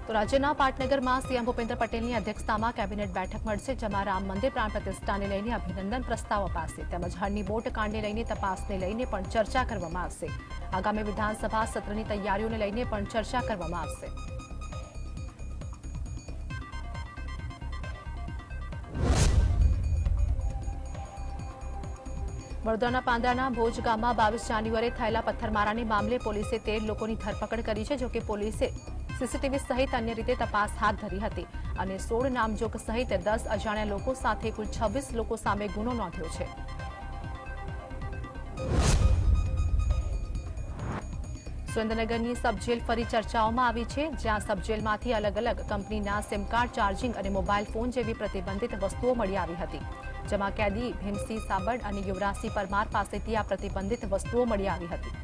તો રાજ્યના પાટનગરમાં સીએમ ભૂપેન્દ્ર પટેલની અધ્યક્ષતામાં કેબિનેટ બેઠક મળશે, જેમાં રામ મંદિર પ્રાણ પ્રતિષ્ઠાને લઈને અભિનંદન પ્રસ્તાવ અપાશે તેમજ હરની બોટ કાંડને લઈને તપાસને લઈને પણ ચર્ચા કરવામાં આવશે। આગામી વિધાનસભા સત્રની તૈયારીઓને લઈને પણ ચર્ચા કરવામાં આવશે। વડોદરાના પાંદડાના ભોજ ગામમાં 22 જાન્યુઆરીએ થયેલા પથ્થરમારાની મામલે પોલીસે 13 લોકોની ધરપકડ કરી છે। જો કે પોલીસે સીસીટીવી સહિત અન્ય રીતે તપાસ હાથ ધરી હતી અને 16 નામજોગ સહિત 10 અજાણ્યા લોકો સાથે કુલ 26 લોકો સામે ગુનો નોંધ્યો છે। સુરેન્દ્રનગરની સબજેલ ફરી ચર્ચાઓમાં આવી છે, જ્યાં સબજેલમાંથી અલગ અલગ કંપનીના સિમ કાર્ડ, ચાર્જિંગ અને મોબાઈલ ફોન જેવી પ્રતિબંધિત વસ્તુઓ મળી આવી હતી, જેમાં કેદી ભીમસિંહ સાબડ અને યુવરાજસિંહ પરમાર પાસેથી આ પ્રતિબંધિત વસ્તુઓ મળી આવી હતી।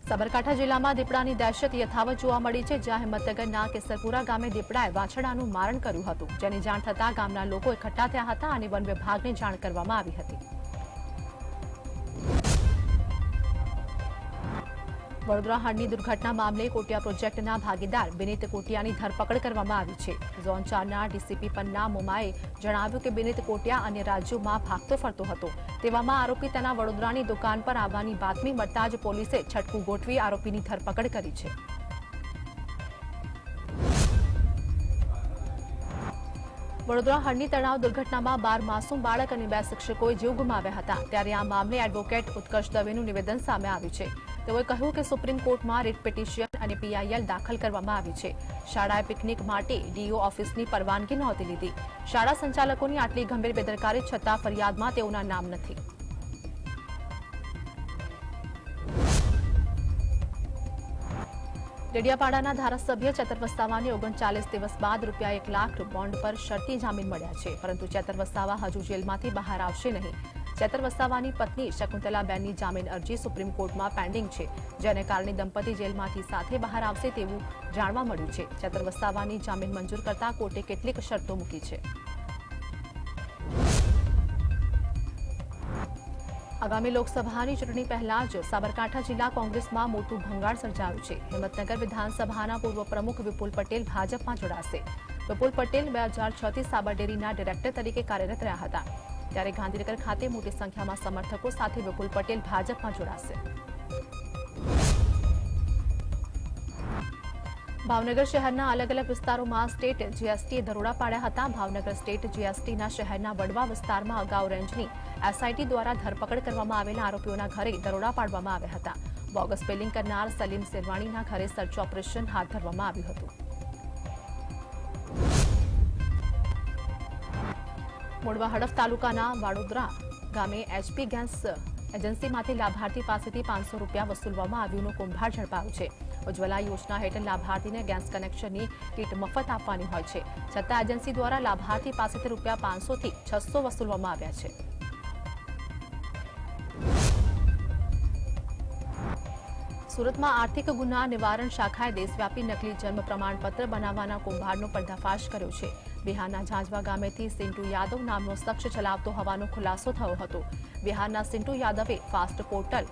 સાબરકાંઠા જિલ્લામાં દીપડાની દહેશત યથાવત જોવા મળી છે, જ્યાં હિંમતનગરના કેસરપુરા ગામે દીપડાએ વાછરડાનું મારણ કર્યું હતું, જેની જાણ થતાં ગામના લોકો એકઠા થયા હતા અને વન વિભાગને જાણ કરવામાં આવી હતી। વડોદરા હળની દુર્ઘટના મામલે કોટિયા પ્રોજેક્ટના ભાગીદાર વિનીત કોટિયાની ધરપકડ કરવામાં આવી છે। ઝોન 4ના ડીસીપી પન્ના મોમાએ જણાવ્યું કે વિનીત કોટિયા અન્ય રાજ્યોમાં ભાગતો ફરતો હતો, તેવામાં આરોપી તેના વડોદરાની દુકાન પર આવવાની બાતમી મળતા જ પોલીસે છટકું ગોઠવી આરોપીની ધરપકડ કરી છે। વડોદરા હળની તણાવ દુર્ઘટનામાં 12 માસૂમ બાળક અને 2 શિક્ષકોએ જીવ ગુમાવ્યા હતા, ત્યારે આ મામલે એડવોકેટ ઉત્કર્ષ દવેનું નિવેદન સામે આવ્યું છે। તેઓએ કહ્યું કે સુપ્રીમ કોર્ટમાં રીટ પિટિશન અને પીઆઈએલ દાખલ કરવામાં આવી છે। શાળાએ પિકનિક માટે ડીઓ ઓફિસની પરવાનગી નહોતી લીધી। શાળા સંચાલકોની આટલી ગંભીર બેદરકારી છતાં ફરિયાદમાં તેઓના નામ નથી। ડેડિયાપાડાના ધારાસભ્ય ચેતર વસાવાને 39 દિવસ બાદ રૂપિયા 1 લાખ બોન્ડ પર શરતી જામીન મળ્યા છે, પરંતુ ચેતર વસાવા હજુ જેલમાંથી બહાર આવશે નહીં। ચેતર વસાવાની પત્ની શકુંતલાબેનની જામીન અરજી સુપ્રીમ કોર્ટમાં પેન્ડિંગ છે, જેને કારણે દંપતી જેલમાંથી સાથે બહાર આવશે તેવું જાણવા મળ્યું છે। ચેતર વસાવાની જામીન મંજૂર કરતા કોર્ટે કેટલીક શરતો મૂકી છે। આગામી લોકસભાની ચૂંટણી પહેલા જ સાબરકાંઠા જિલ્લા કોંગ્રેસમાં મોટું ભંગાણ સર્જાયું છે। હિંમતનગર વિધાનસભાના પૂર્વ પ્રમુખ વિપુલ પટેલ ભાજપમાં જોડાશે। વિપુલ પટેલ 2006થી સાબર ડેરીના ડિરેક્ટર તરીકે કાર્યરત રહ્યા હતા, ત્યારે ગાંધીનગર ખાતે મોટી સંખ્યામાં સમર્થકો સાથે વિપુલ પટેલ ભાજપમાં જોડાશે। ભાવનગર શહેરના અલગ અલગ વિસ્તારોમાં સ્ટેટ જીએસટીએ દરોડા પાડ્યા હતા। ભાવનગર સ્ટેટ જીએસટીના શહેરના વડવા વિસ્તારમાં અગાઉ રેન્જની એસઆઈટી દ્વારા ધરપકડ કરવામાં આવેલા આરોપીઓના ઘરે દરોડા પાડવામાં આવ્યા હતા। બોગસ બિલિંગ કરનાર સલીમ શેરવાણીના ઘરે સર્ચ ઓપરેશન હાથ ધરવામાં આવ્યું હતું। મોડવા હડફ તાલુકાના વાડોદરા ગામે એચપી ગેસ એજન્સીમાંથી લાભાર્થી પાસેથી 500 રૂપિયા વસૂલવામાં આવ્યાનો કૌભાંડ ઝડપાયો છે। ઉજ્જવલા યોજના હેઠળ લાભાર્થીને ગેસ કનેક્શનની કીટ મફત આપવાની હોય છે, છતાં એજન્સી દ્વારા લાભાર્થી પાસેથી રૂપિયા 500 થી 600 વસૂલવામાં આવ્યા છે। સુરતમાં આર્થિક ગુના નિવારણ શાખાએ દેશવ્યાપી નકલી જન્મ પ્રમાણપત્ર બનાવવાના કૌભાંડનો પર્દાફાશ કર્યો છે। બિહારના ઝાંઝવા ગામેથી સિન્ટુ યાદવ નામનો શખ્સ ચલાવતો હોવાનો ખુલાસો થયો હતો। બિહારના સિન્ટુ યાદવે ફાસ્ટ પોર્ટલ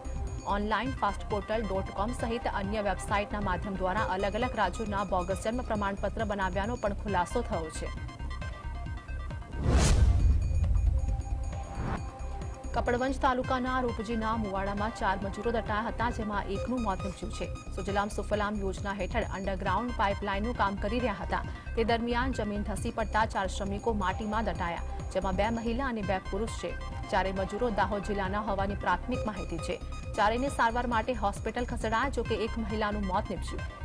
ઓનલાઈન fastportal.com સહિત અન્ય વેબસાઇટના માધ્યમ દ્વારા અલગ અલગ રાજ્યોના બોગસ જન્મ પ્રમાણપત્ર બનાવ્યાનો પણ ખુલાસો થયો છે। કપડવંજ તાલુકાના રૂપજીના મુવાડામાં 4 મજૂરો દટાયા હતા, જેમાં એકનું મોત નીપજ્યું છે। સુજલામ સુફલામ યોજના હેઠળ અંડરગ્રાઉન્ડ પાઇપલાઇનનું કામ કરી રહ્યા હતા, તે દરમિયાન જમીન ધસી પડતા 4 શ્રમિકો માટીમાં દટાયા, જેમાં 2 મહિલા અને 2 પુરુષ છે। ચારેય મજૂરો દાહોદ જિલ્લાના હોવાની પ્રાથમિક માહિતી છે। ચારેયને સારવાર માટે હોસ્પિટલ ખસેડાયા, જોકે એક મહિલાનું મોત નીપજ્યું।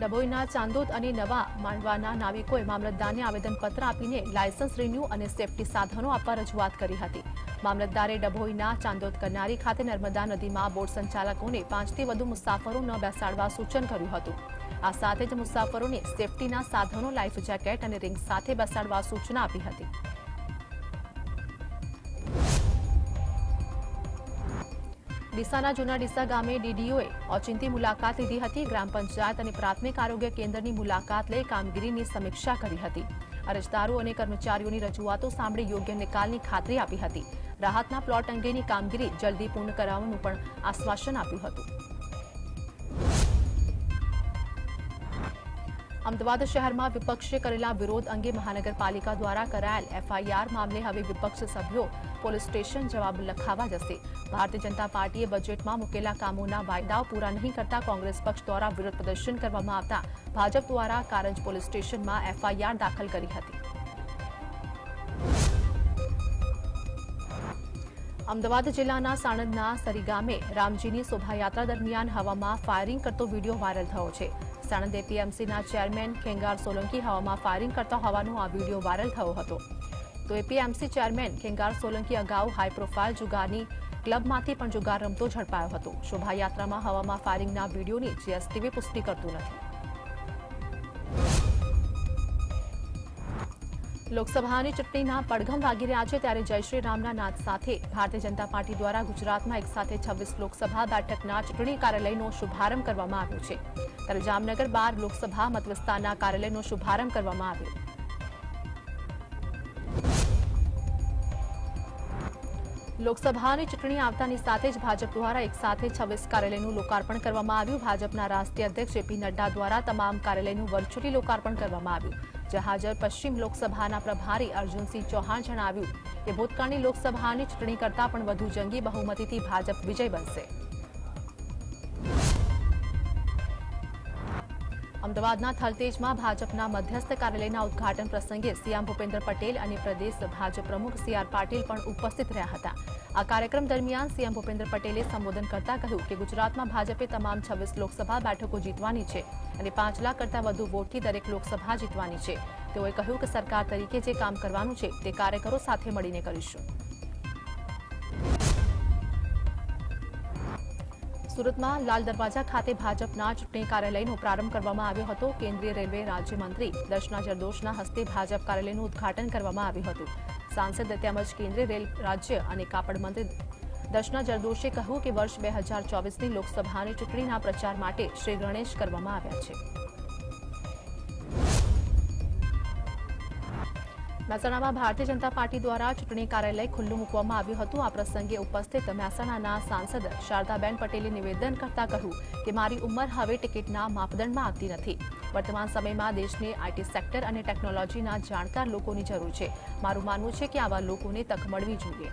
ડભોઈના ચાંદોદ અને નવા માંડવાના નાવિકોએ મામલતદારને આવેદનપત્ર આપીને લાયસન્સ રિન્યુ અને સેફટી સાધનો આપવા રજૂઆત કરી હતી। મામલતદારે ડભોઈના ચાંદોદ કરનારી ખાતે નર્મદા નદીમાં બોટ સંચાલકોને 5 થી વધુ મુસાફરો ન બેસાડવા સૂચન કર્યું હતું। આ સાથે જ મુસાફરોને સેફટીના સાધનો, લાઈફ જેકેટ અને રિંગ સાથે બેસાડવા સૂચના આપી હતી। ડીસાના જૂના ડીસા ગામે ડીડીઓએ ઓચિંતી મુલાકાત લીધી હતી। ગ્રામ પંચાયત અને પ્રાથમિક આરોગ્ય કેન્દ્રની મુલાકાત લઈ કામગીરીની સમીક્ષા કરી હતી। અરજદારો અને કર્મચારીઓની રજૂઆતો સાંભળી યોગ્ય નિકાલની ખાતરી આપી હતી. રાહતના પ્લોટ અંગેની કામગીરી જલ્દી પૂર્ણ કરાવવાનું પણ આશ્વાસન આપ્યું હતું. અમદાવાદ શહેરમાં વિપક્ષે કરેલા વિરોધ અંગે મહાનગરપાલિકા દ્વારા કરાયેલ એફઆઈઆર મામલે હવે વિપક્ષ સભ્યો પોલીસ સ્ટેશન જવાબ લખાવવા જશે. ભારતીય જનતા પાર્ટીએ બજેટમાં મૂકેલા કામોના વાયદાઓ પૂરા નહીં કરતા કોંગ્રેસ પક્ષ દ્વારા વિરોધ પ્રદર્શન કરવામાં આવતા ભાજપ દ્વારા કારંજ પોલીસ સ્ટેશનમાં એફઆઈઆર દાખલ કરી હતી. અમદાવાદ જિલ્લાના સાણંદના સરી ગામે રામજીની શોભાયાત્રા દરમિયાન હવામાં ફાયરિંગ કરતો વિડીયો વાયરલ થયો છે. સાણંદ એપીએમસીના ચેરમેન ખેંગાર સોલંકી હવામાં ફાયરિંગ કરતા હોવાનો આ વિડીયો વાયરલ થયો હતો. તો એપીએમસી ચેરમેન ખેંગાર સોલંકી અગાઉ હાઈ પ્રોફાઇલ જુગારની ક્લબમાંથી પણ જુગાર રમતો ઝડપાયો હતો. શોભાયાત્રામાં હવામાં ફાયરિંગના વિડીયોની જીએસટીવી પુષ્ટિ કરતું નથી. લોકસભાની ચૂંટણીના પડઘમ વાગી રહ્યા છે ત્યારે જય શ્રી રામના નાદ સાથે ભારતીય જનતા પાર્ટી દ્વારા ગુજરાતમાં એક સાથે 26 લોકસભા બેઠકના ચૂંટણી કાર્યાલયનો શુભારંભ કરવામાં આવ્યો છે. ત્યારે જામનગર 12 લોકસભા મતવિસ્તારના કાર્યાલયનો શુભારંભ કરવામાં આવ્યો. લોકસભાની ચૂંટણી આવતાની સાથે જ ભાજપ દ્વારા એક સાથે 26 કાર્યાલયનું લોકાર્પણ કરવામાં આવ્યું. ભાજપના રાષ્ટ્રીય અધ્યક્ષ જેપી નડ્ડા દ્વારા તમામ કાર્યાલયનું વર્ચ્યુઅલી લોકાર્પણ કરવામાં આવ્યું. હાજર પશ્ચિમ લોકસભાના પ્રભારી અર્જુનસિંહ ચૌહાણ જણાવ્યું કે ભૂતકાળની લોકસભાની ચૂંટણી કરતાં પણ વધુ જંગી બહુમતીથી ભાજપ વિજય બનશે. અમદાવાદના થલતેજમાં ભાજપના મધ્યસ્થ કાર્યાલયના ઉદઘાટન પ્રસંગે સીએમ ભૂપેન્દ્ર પટેલ અને પ્રદેશ ભાજપ પ્રમુખ સીઆર પાટીલ પણ ઉપસ્થિત રહ્યા હતા. આ કાર્યક્રમ દરમિયાન સીએમ ભૂપેન્દ્ર પટેલે સંબોધન કરતા કહ્યું કે ગુજરાતમાં ભાજપે તમામ 26 લોકસભા બેઠકો જીતવાની છે અને 5 લાખ કરતાં વધુ વોટથી દરેક લોકસભા જીતવાની છે. તેઓએ કહ્યું કે સરકાર તરીકે જે કામ કરવાનું છે તે કાર્યકરો સાથે મળીને કરીશું. સુરતમાં લાલ દરવાજા ખાતે ભાજપના ચૂંટણી કાર્યાલયનો પ્રારંભ કરવામાં આવ્યો હતો. કેન્દ્રીય રેલવે રાજ્યમંત્રી દર્શના જરદોશના હસ્તે ભાજપ કાર્યાલયનું ઉદઘાટન કરવામાં આવ્યું હતું. સાંસદ તેમજ કેન્દ્રીય રેલ રાજ્ય અને કાપડ મંત્રી દર્શના જરદોશે કહ્યું કે વર્ષ 2024ની લોકસભાની ચૂંટણીના પ્રચાર માટે શ્રી ગણેશ કરવામાં આવ્યા છે. મહેસાણામાં ભારતીય જનતા પાર્ટી દ્વારા ચૂંટણી કાર્યાલય ખુલ્લું મૂકવામાં આવ્યું હતું. આ પ્રસંગે ઉપસ્થિત મહેસાણાના સાંસદ શારદાબેન પટેલે નિવેદન કરતા કહ્યું કે મારી ઉંમર હવે ટિકિટના માપદંડમાં આવતી નથી. વર્તમાન સમયમાં દેશને આઈટી સેક્ટર અને ટેકનોલોજીના જાણકાર લોકોની જરૂર છે. મારું માનવું છે કે આવા લોકોને તક મળવી જોઈએ.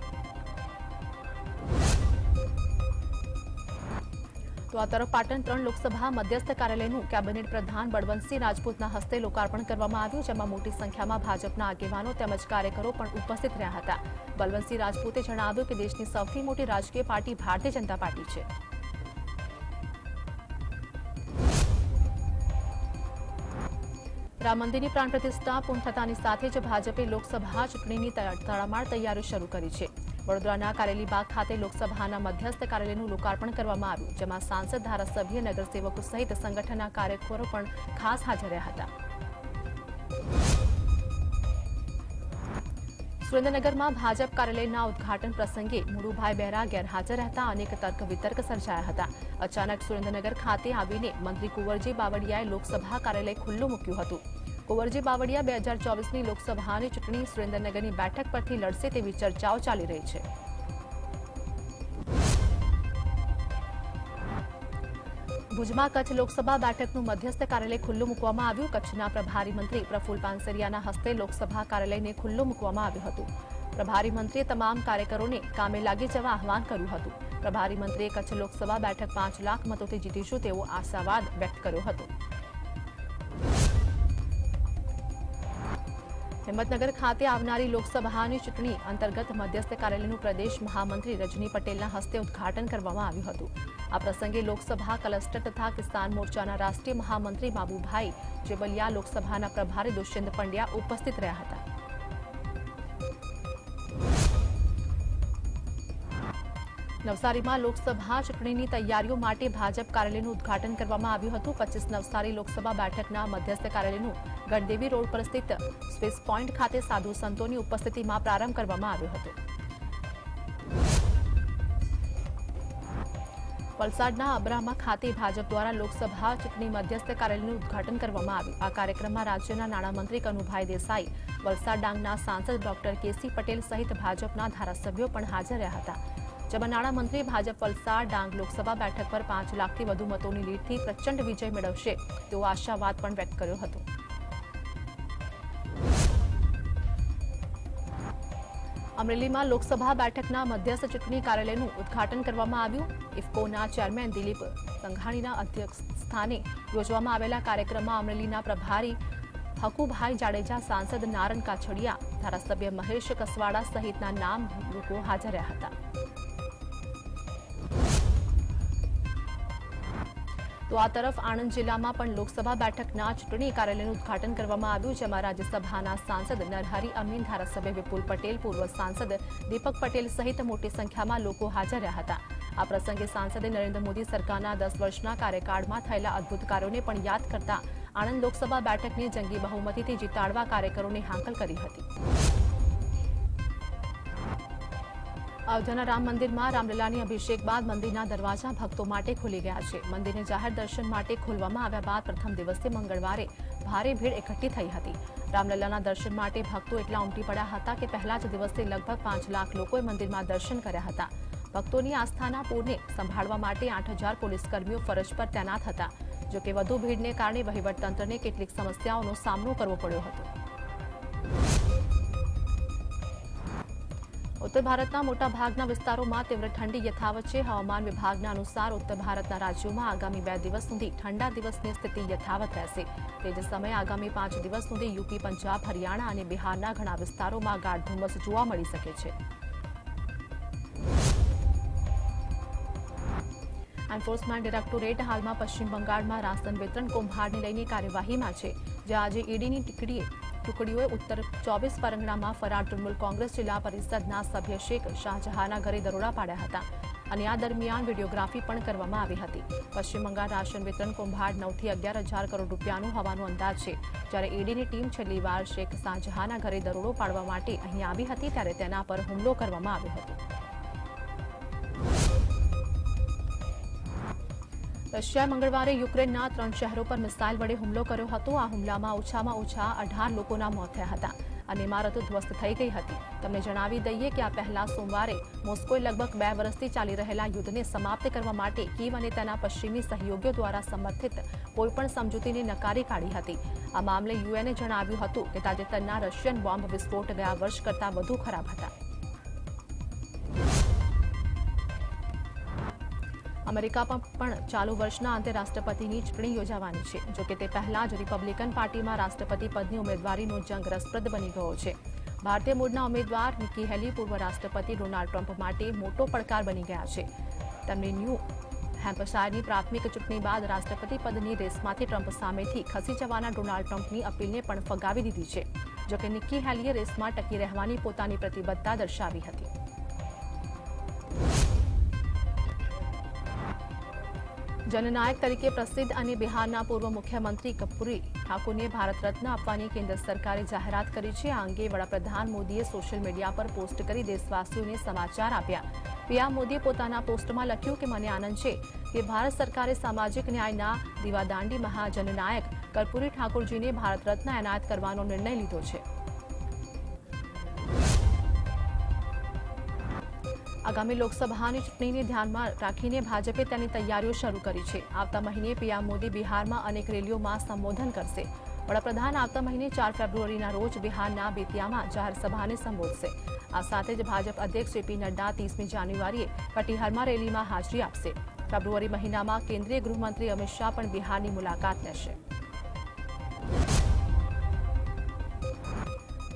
તો આ તરફ પાટણ 3 લોકસભા મધ્યસ્થ કાર્યાલયનું કેબિનેટ પ્રધાન બળવંતસિંહ રાજપૂતના હસ્તે લોકાર્પણ કરવામાં આવ્યું, જેમાં મોટી સંખ્યામાં ભાજપના આગેવાનો તેમજ કાર્યકરો પણ ઉપસ્થિત રહ્યા હતા. બળવંતસિંહ રાજપૂતે જણાવ્યું કે દેશની સૌથી મોટી રાજકીય પાર્ટી ભારતીય જનતા પાર્ટી છે. રામ મંદિરની પ્રાણ પ્રતિષ્ઠા પૂર્ણ થતાની સાથે જ ભાજપે લોકસભા ચૂંટણીની તડામાર તૈયારીઓ શરૂ કરી છે. વડોદરાના કારેલીબાગ ખાતે લોકસભાના મધ્યસ્થ કાર્યાલયનું લોકાર્પણ કરવામાં આવ્યું, જેમાં સાંસદ, ધારાસભ્ય, નગરસેવકો સહિત સંગઠનના કાર્યકરો પણ ખાસ હાજર રહ્યા હતા. સુરેન્દ્રનગરમાં ભાજપ કાર્યાલયના ઉદઘાટન પ્રસંગે મુળુભાઈ બહેરા ગેરહાજર રહેતા અનેક તર્ક વિતર્ક સર્જાયા હતા. અચાનક સુરેન્દ્રનગર ખાતે આવીને મંત્રી કુંવરજી બાવળિયાએ લોકસભા કાર્યાલય ખુલ્લું મૂક્યું હતું. કુંવરજી બાવળિયા 2024ની લોકસભાની ચૂંટણી સુરેન્દ્રનગરની બેઠક પરથી લડશે તેવી ચર્ચાઓ ચાલી રહી છે. ભુજમાં કચ્છ લોકસભા બેઠકનું મધ્યસ્થ કાર્યાલય ખુલ્લું મૂકવામાં આવ્યું. કચ્છના પ્રભારી મંત્રી પ્રફુલ પાનસરિયાના હસ્તે લોકસભા કાર્યાલયને ખુલ્લું મૂકવામાં આવ્યું હતું. પ્રભારી મંત્રીએ તમામ કાર્યકરોને કામે લાગી જવા આહવાન કર્યું હતું. પ્રભારી મંત્રીએ કચ્છ લોકસભા બેઠક 5 લાખ મતોથી જીતીશું તેવો આશાવાદ વ્યક્ત કર્યો હતો. હિંમતનગર ખાતે આવનારી લોકસભાની ચૂંટણી અંતર્ગત મધ્યસ્થ કાર્યાલયનું પ્રદેશ મહામંત્રી રજની પટેલના હસ્તે ઉદઘાટન કરવામાં આવ્યું હતું. આ પ્રસંગે લોકસભા ક્લસ્ટર તથા કિસાન મોરચાના રાષ્ટ્રીય મહામંત્રી બાબુભાઈ જેબલિયા, લોકસભાના પ્રભારી દુષ્યંત પંડ્યા ઉપસ્થિત રહ્યા હતા. નવસારીમાં લોકસભા ચૂંટણીની તૈયારીઓ માટે ભાજપ કાર્યાલયનું ઉદઘાટન કરવામાં આવ્યું હતું. 25 નવસારી લોકસભા બેઠકના મધ્યસ્થ કાર્યાલયનું ગણદેવી રોડ પર સ્થિત સ્વિસ પોઈન્ટ ખાતે સાધુ સંતોની ઉપસ્થિતિમાં પ્રારંભ કરવામાં આવ્યો હતો. વલસાડના અબ્રામા ખાતે ભાજપ દ્વારા લોકસભા ચૂંટણી મધ્યસ્થ કાર્યાલયનું ઉદ્ઘાટન કરવામાં આવ્યું। આ કાર્યક્રમમાં રાજ્યના નાણામંત્રી કનુભાઈ દેસાઈ, વલસાડ ડાંગના સાંસદ ડોક્ટર કેસી પટેલ સહિત ભાજપના ધારાસભ્યો પણ હાજર રહ્યા હતા। જેમાં નાણામંત્રી ભાજપ વલસાડ ડાંગ લોકસભા બેઠક પર 5 લાખથી વધુ મતોની લીડથી પ્રચંડ વિજય મેળવશે તેવો આશાવાદ પણ વ્યક્ત કર્યો હતો। અમરેલીમાં લોકસભા બેઠકના મધ્યસ્થ ચૂંટણી કાર્યાલયનું ઉદ્ઘાટન કરવામાં આવ્યું। ઇફકોના ચેરમેન દિલીપ સંઘાણીના અધ્યક્ષ સ્થાને યોજવામાં આવેલા કાર્યક્રમમાં અમરેલીના પ્રભારી હકુભાઈ જાડેજા, સાંસદ નારણ કાછડિયા, ધારાસભ્ય મહેશ કસવાડા સહિતના નામ લોકો હાજર રહ્યા હતા। તો આ તરફ આણંદ જિલ્લામાં પણ લોકસભા બેઠકના ચૂંટણી કાર્યાલયનું ઉદ્ઘાટન કરવામાં આવ્યું, જેમાં રાજ્યસભાના સાંસદ નરહરી અમીન, ધારાસભ્ય વિપુલ પટેલ, પૂર્વ સાંસદ દીપક પટેલ સહિત મોટી સંખ્યામાં લોકો હાજર રહ્યા હતા। આ પ્રસંગે સાંસદે નરેન્દ્ર મોદી સરકારના 10 વર્ષના કાર્યકાળમાં થયેલા અદ્ભુત કાર્યોને પણ યાદ કરતા આણંદ લોકસભા બેઠકને જંગી બહુમતીથી જીતાડવા કાર્યકરોને હાંકલ કરી હતી। અયોધ્યાના રામ મંદિરમાં રામલલાની અભિષેક બાદ મંદિરના દરવાજા ભક્તો માટે ખુલી ગયા છે। મંદિરને જાહેર દર્શન માટે ખોલવામાં આવ્યા બાદ પ્રથમ દિવસે મંગળવારે ભારે ભીડ એકઠી થઈ હતી। રામલલાના દર્શન માટે ભક્તો એટલા ઉમટી પડ્યા હતા કે પહેલા જ દિવસે લગભગ 5 લાખ લોકોએ મંદિરમાં દર્શન કર્યા હતા। ભક્તોની આસ્થાના પૂરને સંભાળવા માટે 8000 પોલીસકર્મીઓ ફરજ પર તૈનાત હતા। જોકે વધુ ભીડને કારણે વહીવટતંત્રને કેટલીક સમસ્યાઓનો સામનો કરવો પડ્યો હતો। ઉત્તર ભારતના મોટાભાગના વિસ્તારોમાં તીવ્ર ઠંડી યથાવત છે। હવામાન વિભાગના અનુસાર ઉત્તર ભારતના રાજ્યોમાં આગામી 2 દિવસ સુધી ઠંડા દિવસની સ્થિતિ યથાવત રહેશે। તે જ સમયે આગામી 5 દિવસ સુધી યુપી, પંજાબ, હરિયાણા અને બિહારના ઘણા વિસ્તારોમાં ગાઢ ધુમ્મસ જોવા મળી શકે છે। એન્ફોર્સમેન્ટ ડિરેક્ટોરેટ હાલમાં પશ્ચિમ બંગાળમાં રાશન વિતરણ કૌભાંડને લઈને કાર્યવાહીમાં છે, જ્યાં આજે ઈડીની ટુકડીઓએ ઉત્તર 24 પરગણામાં ફરાર તૃણમૂલ કોંગ્રેસ જિલ્લા પરિષદના સભ્ય શેખ શાહજહાંના ઘરે દરોડા પાડ્યા હતા અને આ દરમિયાન વિડીયોગ્રાફી પણ કરવામાં આવી હતી। પશ્ચિમ બંગાળ રાશન વિતરણ કૌભાંડ 9 થી 11,000 કરોડ રૂપિયાનું હોવાનો અંદાજ છે। જ્યારે ઈડીની ટીમ છેલ્લી વાર શેખ શાહજહાંના ઘરે દરોડો પાડવા માટે અહીં આવી હતી ત્યારે તેના પર હુમલો કરવામાં આવ્યો હતો। રશિયાએ મંગળવારે યુક્રેનના 3 શહેરો પર મિસાઇલ વડે હુમલો કર્યો હતો। આ હુમલામાં ઓછામાં ઓછા 18 લોકોના મોત થયા હતા અને ઇમારતો ધ્વસ્ત થઈ ગઈ હતી। તમને જણાવી દઈએ કે આ પહેલા સોમવારે મોસ્કોએ લગભગ 2 વર્ષથી ચાલી રહેલા યુદ્ધને સમાપ્ત કરવા માટે કીવ અને તેના પશ્ચિમી સહયોગીઓ દ્વારા સમર્થિત કોઈપણ સમજૂતીને નકારી કાઢી હતી। આ મામલે યુએને જણાવ્યું હતું કે તાજેતરના રશિયન બોમ્બ વિસ્ફોટ ગયા વર્ષ કરતાં વધુ ખરાબ હતા। અમેરિકામાં પણ ચાલુ વર્ષના અંતે રાષ્ટ્રપતિની ચૂંટણી યોજાવાની છે। જોકે તે પહેલા જ રિપબ્લિકન પાર્ટીમાં રાષ્ટ્રપતિ પદની ઉમેદવારીનો જંગ રસપ્રદ બની ગયો છે। ભારતીય મૂળના ઉમેદવાર નિકી હેલી પૂર્વ રાષ્ટ્રપતિ ડોનાલ્ડ ટ્રમ્પ માટે મોટો પડકાર બની ગયા છે। તેમણે ન્યૂ હેમ્પશાયરની પ્રાથમિક ચૂંટણી બાદ રાષ્ટ્રપતિ પદની રેસમાંથી ટ્રમ્પ સામેથી ખસી જવાના ડોનાલ્ડ ટ્રમ્પની અપીલને પણ ફગાવી દીધી છે। જોકે નિકી હેલીએ રેસમાં ટકી રહેવાની પોતાની પ્રતિબદ્ધતા દર્શાવી હતી। જનનાયક તરીકે પ્રસિદ્ધ અને બિહારના પૂર્વ મુખ્યમંત્રી કર્પૂરી ઠાકુરને ભારત રત્ન આપવાની કેન્દ્ર સરકારે જાહેરાત કરી છે। આ અંગે વડાપ્રધાન મોદીએ સોશિયલ મીડિયા પર પોસ્ટ કરી દેશવાસીઓને સમાચાર આપ્યા। પીએમ મોદીએ પોતાના પોસ્ટમાં લખ્યું કે મને આનંદ છે કે ભારત સરકારે સામાજિક ન્યાયના દીવાદાંડી મહાજનનાયક કર્પૂરી ઠાકુરજીને ભારત રત્ન એનાયત કરવાનો નિર્ણય લીધો છે। આગામી લોકસભાની ચૂંટણીને ધ્યાનમાં રાખીને ભાજપે તેની તૈયારીઓ શરૂ કરી છે। આવતા મહિને પીએમ મોદી બિહારમાં અનેક રેલીઓમાં સંબોધન કરશે। વડાપ્રધાન આવતા મહિને 4 ફેબ્રુઆરીના રોજ બિહારના બેતિયામાં જાહેર સભાને સંબોધશે। આ સાથે જ ભાજપ અધ્યક્ષ જેપી નડ્ડા 30મી જાન્યુઆરીએ કટિહારમાં રેલીમાં હાજરી આપશે। ફેબ્રુઆરી મહિનામાં કેન્દ્રીય ગૃહમંત્રી અમિત શાહ પણ બિહારની મુલાકાત લેશે।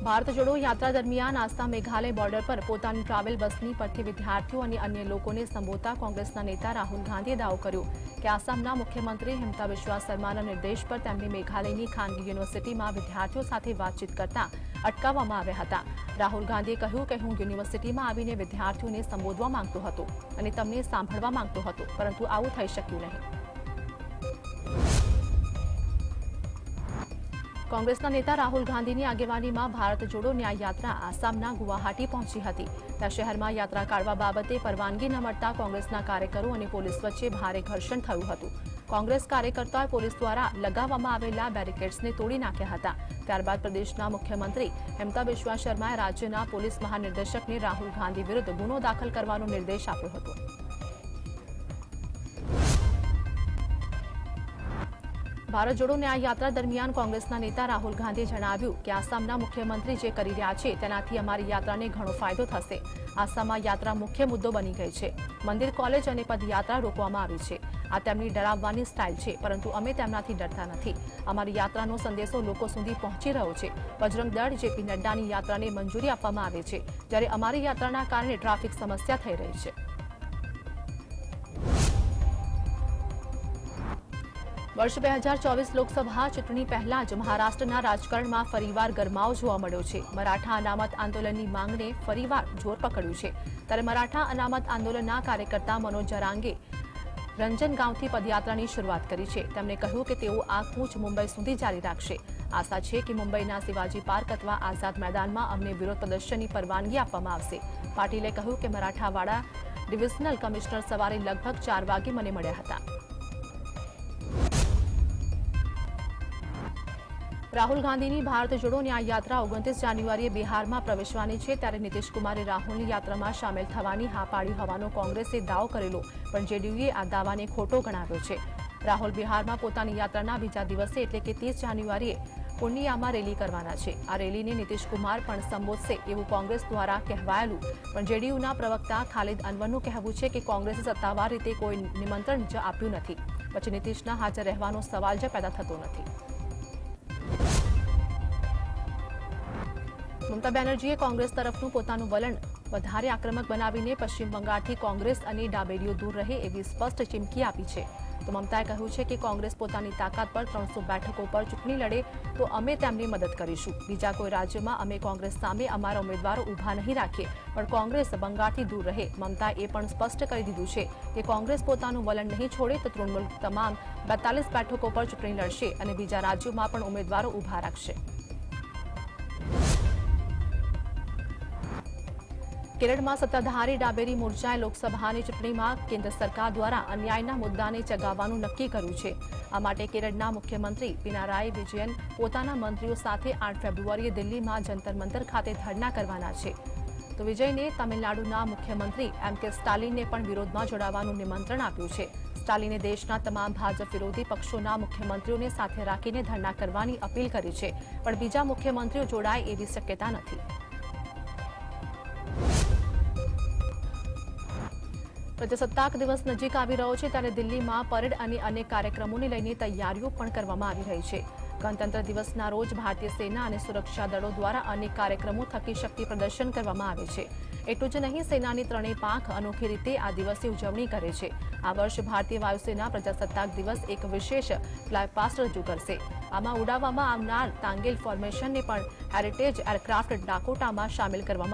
ભારત જોડો યાત્રા દરમિયાન આસામ મેઘાલય બોર્ડર પર પોતાની ટ્રાવેલ બસની પરથી વિદ્યાર્થીઓ અને અન્ય લોકોને સંબોધતા કોંગ્રેસના નેતા રાહુલ ગાંધીએ દાવો કર્યો કે આસામના મુખ્યમંત્રી હિમંતા બિસ્વા શર્માના નિર્દેશ પર તેમને મેઘાલયની ખાનગી યુનિવર્સિટીમાં વિદ્યાર્થીઓ સાથે વાતચીત કરતા અટકાવવામાં આવ્યા હતા। રાહુલ ગાંધીએ કહ્યું કે હું યુનિવર્સિટીમાં આવીને વિદ્યાર્થીઓને સંબોધવા માંગતો હતો અને તમને સાંભળવા માંગતો હતો, પરંતુ આવું થઈ શક્યું નહીં। કોંગ્રેસના નેતા રાહુલ ગાંધીની આગેવાનીમાં ભારત જોડો ન્યાય યાત્રા આસામના ગુવાહાટી પહોંચી હતી. ત્યાં શહેરમાં યાત્રા કાઢવા બાબતે પરવાનગી ન મળતા કોંગ્રેસના કાર્યકરો અને પોલીસ વચ્ચે ભારે ઘર્ષણ થયું હતું. કોંગ્રેસ કાર્યકર્તાઓએ પોલીસ દ્વારા લગાવવામાં આવેલા બેરિકેડ્સને તોડી નાખ્યા હતા. ત્યારબાદ પ્રદેશના મુખ્યમંત્રી હેમંતા બિસ્વા શર્માએ રાજ્યના પોલીસ મહાનિર્દેશકને રાહુલ ગાંધી વિરુદ્ધ ગુનો દાખલ કરવાનો નિર્દેશ આપ્યો હતો. ભારત જોડો ન્યાય યાત્રા દરમિયાન કોંગ્રેસના નેતા રાહુલ ગાંધીએ જણાવ્યું કે આસામના મુખ્યમંત્રી જે કરી રહ્યા છે તેનાથી અમારી યાત્રાને ઘણો ફાયદો થશે. આસામમાં યાત્રા મુખ્ય મુદ્દો બની ગઈ છે. મંદિર, કોલેજ અને પદયાત્રા રોકવામાં આવી છે. આ તેમની ડરાવવાની સ્ટાઇલ છે, પરંતુ અમે તેમનાથી ડરતા નથી. અમારી યાત્રાનો સંદેશો લોકો સુધી પહોંચી રહ્યો છે. બજરંગ દળ જેપી નડ્ડાની યાત્રાને મંજૂરી આપવામાં આવે છે, જ્યારે અમારી યાત્રાના કારણે ટ્રાફિક સમસ્યા થઈ રહી છે. વર્ષ 2024 લોકસભા ચૂંટણી પહેલા જ મહારાષ્ટ્રના રાજકારણમાં ફરીવાર ગરમાવો જોવા મળ્યો છે. મરાઠા અનામત આંદોલનની માંગને ફરીવાર જોર પકડ્યું છે. ત્યારે મરાઠા અનામત આંદોલનના કાર્યકર્તા મનોજ જરાંગે રંજનગાંવથી પદયાત્રાની શરૂઆત કરી છે. તેમણે કહ્યું કે તેઓ આ કૂચ મુંબઈ સુધી જારી રાખશે. આશા છે કે મુંબઈના શિવાજી પાર્ક અથવા આઝાદ મેદાનમાં અમને વિરોધ પ્રદર્શનની પરવાનગી આપવામાં આવશે. પાટીલે કહ્યું કે મરાઠાવાડા ડિવિઝનલ કમિશનર સવારે લગભગ 4 વાગે મને મળ્યા હતા. રાહુલ ગાંધીની ભારત જોડો ન્યાય યાત્રા 29 જાન્યુઆરીએ બિહારમાં પ્રવેશવાની છે. ત્યારે નીતિશ કુમારે રાહુલની યાત્રામાં સામેલ થવાની હા પાડી હોવાનો કોંગ્રેસે દાવો કરેલો, પણ જેડીયુએ આ દાવાને ખોટો ગણાવ્યો છે. રાહુલ બિહારમાં પોતાની યાત્રાના બીજા દિવસે એટલે કે 30 જાન્યુઆરીએ પૂર્ણિયામાં રેલી કરવાના છે. આ રેલીને નીતિશ કુમાર પણ સંબોધશે એવું કોંગ્રેસ દ્વારા કહેવાયેલું, પણ જેડીયુના પ્રવક્તા ખાલિદ અનવરનું કહેવું છે કે કોંગ્રેસે સત્તાવાર રીતે કોઈ નિમંત્રણ જ આપ્યું નથી. પછી નીતિશના હાજર રહેવાનો સવાલ જ પેદા થતો નથી. મમતા બેનર્જીએ કોંગ્રેસ તરફનું પોતાનું વલણ વધારે આક્રમક બનાવીને પશ્ચિમ બંગાળથી કોંગ્રેસ અને ડાબેરીઓ દૂર રહે એવી સ્પષ્ટ ચીમકી આપી છે. તો મમતાએ કહ્યું છે કે કોંગ્રેસ પોતાની તાકાત પર 300 બેઠકો પર ચૂંટણી લડે તો અમે તેમની મદદ કરીશું. બીજા કોઈ રાજ્યમાં અમે કોંગ્રેસ સામે અમારા ઉમેદવારો ઊભા નહીં રાખીએ, પણ કોંગ્રેસ બંગાળથી દૂર રહે. મમતાએ એ પણ સ્પષ્ટ કરી દીધું છે કે કોંગ્રેસ પોતાનું વલણ નહીં છોડે તો તૃણમૂલ તમામ 42 બેઠકો પર ચૂંટણી લડશે અને બીજા રાજ્યોમાં પણ ઉમેદવારો ઊભા રાખશે. કેરળમાં સત્તાધારી ડાબેરી મોરચાએ લોકસભાની ચૂંટણીમાં કેન્દ્ર સરકાર દ્વારા અન્યાયના મુદ્દાને ચગાવવાનું નક્કી કર્યું છે. આ માટે કેરળના મુખ્યમંત્રી પિનારાઈ વિજયન પોતાના મંત્રીઓ સાથે 8 ફેબ્રુઆરીએ દિલ્હીમાં જંતર મંતર ખાતે ધરણા કરવાના છે. તો વિજયને તમિલનાડુના મુખ્યમંત્રી એમ.કે. સ્ટાલિનને પણ વિરોધમાં જોડાવાનું નિમંત્રણ આપ્યું છે. સ્ટાલિને દેશના તમામ ભાજપ વિરોધી પક્ષોના મુખ્યમંત્રીઓને સાથે રાખીને ધરણા કરવાની અપીલ કરી છે, પણ બીજા મુખ્યમંત્રીઓ જોડાય એવી શક્યતા નથી. પ્રજાસત્તાક દિવસ નજીક આવી રહ્યો છે, ત્યારે દિલ્હીમાં પરેડ અને અનેક કાર્યક્રમોને લઈને તૈયારીઓ પણ કરવામાં આવી રહી છે. ગણતંત્ર દિવસના રોજ ભારતીય સેના અને સુરક્ષા દળો દ્વારા અનેક કાર્યક્રમો થકી શક્તિ પ્રદર્શન કરવામાં આવે છે. એટલું જ નહીં, સેનાની ત્રણેય પાંખ અનોખી રીતે આ દિવસની ઉજવણી કરે છે. આ વર્ષ ભારતીય વાયુસેના પ્રજાસત્તાક દિવસ એક વિશેષ ફ્લાયપાસ્ટ રજૂ કરશે. આમાં ઉડાવવામાં આવનાર તાંગેલ ફોર્મેશનને પણ હેરિટેજ એરક્રાફ્ટ ડાકોટામાં સામેલ કરવામાં